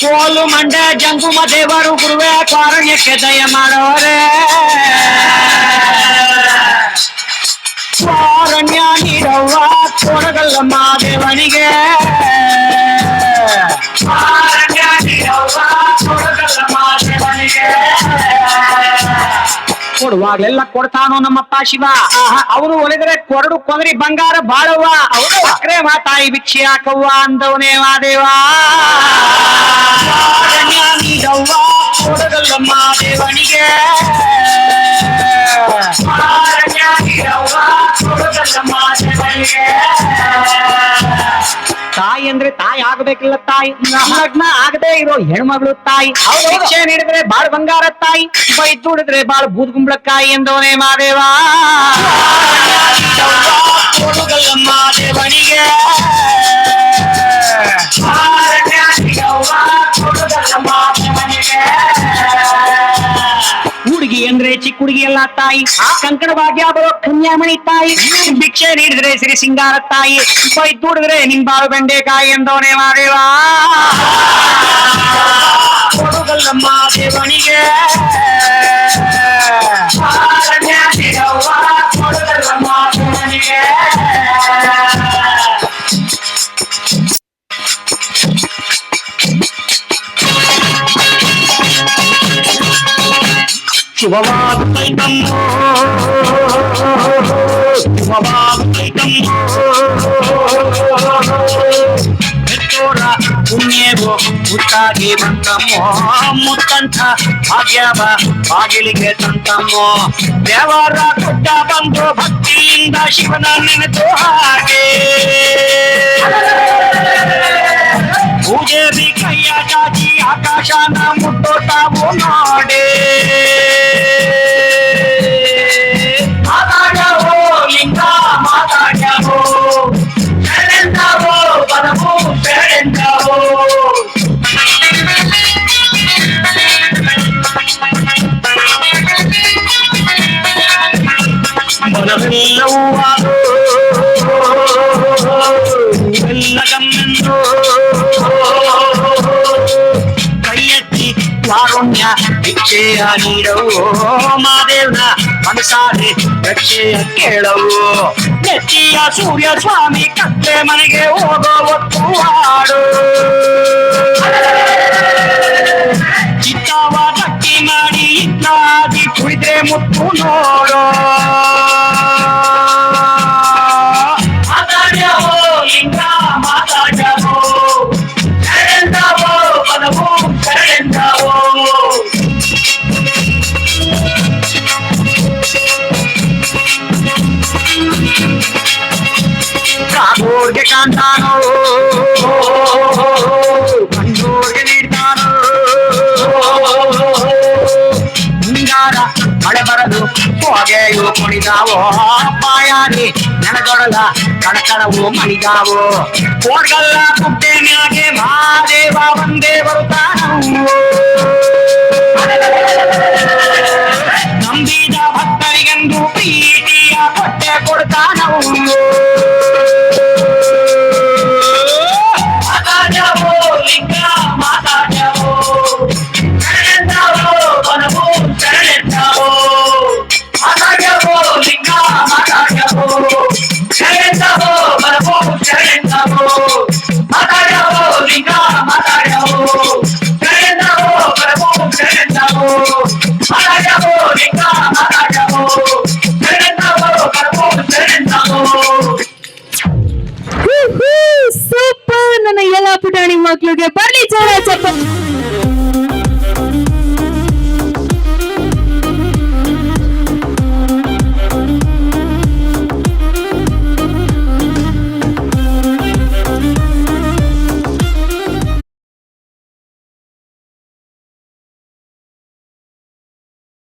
ಕೋಲು ಮಂಡೆ ಜಂಗುಮ ದೇವರು ಗುರುವೇ ಕಾರುಣ್ಯಕ್ಕೆ ದಯ ಮಾಡೋರೆ ಕಾರುಣ್ಯ ನೀಡವ್ವ ಕೊಡಗಲ್ಲಮ್ಮ ದೇವನಿಗೆ ಕಾರುಣ್ಯ ನೀಡವ್ವ ಕೊಡಗಲ್ಲಮ್ಮ ದೇವನಿಗೆ ಕೊಡುವಾಗ್ಲೆಲ್ಲ ಕೊಡ್ತಾನೋ ನಮ್ಮಪ್ಪ ಶಿವ ಅವನು ಒಲಿದರೆ ಕೊರಡು ಕೊಂದ್ರಿ ಬಂಗಾರ ಬಾಳವ್ವ ಅವನು ಅಕ್ರೆ ಮಾತಾಯಿ ಭಿಕ್ಷೆ ಹಾಕವ್ವ ಅಂದವನೇ ಮಾದೇವ ನೀಡವ್ವ ಕೊಡಗಲ್ಲಮ್ಮ ದೇವನಿಗೆ ತಾಯಿ ಅಂದ್ರೆ ತಾಯಿ ಆಗಬೇಕಿಲ್ಲ ತಾಯಿ ಲಗ್ನ ಆಗದೆ ಇರೋ ಹೆಣ್ಮಗಳು ತಾಯಿ ಭಿಕ್ಷೆ ನೀಡಿದ್ರೆ ಬಾಳ್ ಬಂಗಾರ ತಾಯಿ ಬೈದ್ ದುಡಿದ್ರೆ ಬಾಳ್ ಬೂದ್ ಗುಂಬಳಕಾಯಿ ಎಂದವನೇ ಮಾದೇವ ಕೊಡುಗಲ್ಲಮ್ಮ ದೇವನಿಗೆ ಹುಡುಗಿ ಅಂದ್ರೆ ಚಿಕ್ಕ ಹುಡುಗಿ ಎಲ್ಲ ತಾಯಿ ಕಂಕಣ ಭಾಗ್ಯ ಬರೋ ಕನ್ಯಾಮಣಿ ತಾಯಿ ಭಿಕ್ಷೆ ನೀಡಿದ್ರೆ ಸಿರಿ ಸಿಂಗಾರ ತಾಯಿ ಬೈದ್ ದುಡಿದ್ರೆ ನಿಂಬಾಳು ಬೆಂಡೆಕಾಯಿ ಎಂದವನೇ ಮಾದೇವ ಕೊಡುಗಲ್ಲಮ್ಮ ದೇವನಿಗೆ ಕೊಡುಗಲ್ಲಮ್ಮ ದೇವನಿಗೆ ಶುಭವಾಗುತ್ತೈತಮ್ಮೋ ಶುಭವಾಗುತ್ತೈತಮ್ಮೋ ಹೆತ್ತೋರ ಪುಣ್ಯವು ಮುತ್ತಾಗಿ ಬಂತಮ್ಮೋ ಮುತ್ತಂತ ಭಾಗ್ಯವ ಬಾಗಿಲಿಗೆ ತಂತಮ್ಮೋ ದೇವರ ಗುಡ್ಡ ಬಂದು ಭಕ್ತಿಯಿಂದ ಶಿವನ ನೆನೆದು ಹಾಗೆ ಪೂಜೆ ಬಿ ಕೈಯ ಚಾಚಿ ಆಕಾಶನ ಮುಟ್ಟೋತಾವು ನೋಡೆ ಮಾತಾಡವೋ ಲಿಂಗ ಮಾತಾಡವೋ ಶರಣೆಂದವೋ ಬರವೋ ಶರಣೆಂದವೋ ಮನವೆಲ್ಲವೂ ಆಗೋ ಎಲ್ಲ ಗಮ್ಮೆಂದು ಕೈಯೆತ್ತಿ ಕಾರುಣ್ಯ ಭಿಕ್ಷೆಯ ನೀಡವು ಮಾದೇವ್ನ ಮನಸಾರೆ ರಕ್ಷೆಯ ಕೇಳವು ನೆಚ್ಚಿಯ ಸೂರ್ಯ ಸ್ವಾಮಿ ಕತ್ತೆ ಮನೆಗೆ ಹೋಗೋ ಒತ್ತು ಹಾಡು ಚಿತ್ತವ ಗಟ್ಟಿ ಮಾಡಿ ಇತ್ಯಾದಿ ಕುಡಿದ್ರೆ ಮುತ್ತು ನೋಡೋ ಮಾತಾಡ್ಯವೋ ಲಿಂಗ ಮಾತಾಡ್ಯವೋ ಶರಣೆಂದವೋ ಬಲವೋ ಶರಣೆಂದವೋ ಕಾಗೋರ್ಗೆ ಕಾಣ್ತಾನೋ ಕಂಡೋರ್ಗೆ ನೀಡ್ತಾನೋ ಹಿಂಗಾರ ಮಳೆ ಬರಲು ಹೊಗೆಯು ಕುಣಿದಾವೋ ಪಾಯಾರಿ ನೆನದೊಡಲ ಕಣಕಣವು ಮಣಿದಾವೋ ಕೋಡ್ಗಲ್ಲ ಕುಟ್ಟೆ ಮ್ಯಾಗೆ ಮಹಾದೇವ ಒಂದೇ ಬರುತ್ತಾನವು ನಂಬಿದ ಭಕ್ತರಿಗೆಂದು ಪ್ರೀತಿಯ ಕೊಟ್ಟೆ ಕೊಡ್ತಾನವು ಮಾತಾಡ್ಯವೋ ಲಿಂಗ ಮಾತಾಡ್ಯವೋ ಶರಣೆಂದವೋ ಬಲವೋ ಶರಣೆಂದವೋ ಮಾತಾಡ್ಯವೋ ಲಿಂಗ ಮಾತಾಡ್ಯವೋ ಶರಣೆಂದವೋ ಬಲವೋ ಶರಣೆಂದವೋ ಮಾತಾಡ್ಯವೋ ಲಿಂಗ ಮಾತಾಡ್ಯವೋ ಶರಣೆಂದವೋ ಬಲವೋ ಶರಣೆಂದವೋ ಮಾತಾಡ್ಯವೋ ಲಿಂಗ ಮಾತಾಡ್ಯವೋ ಶರಣೆಂದವೋ ಬಲವೋ ಶರಣೆಂದವೋ. ಸೂಪರ್! ನನ್ನ ಎಲ್ಲ ಪುಟಾಣಿ ಮಕ್ಳಿಗೆ ಬರ್ಲಿ ಜೋರ ಚಪ್ಪ.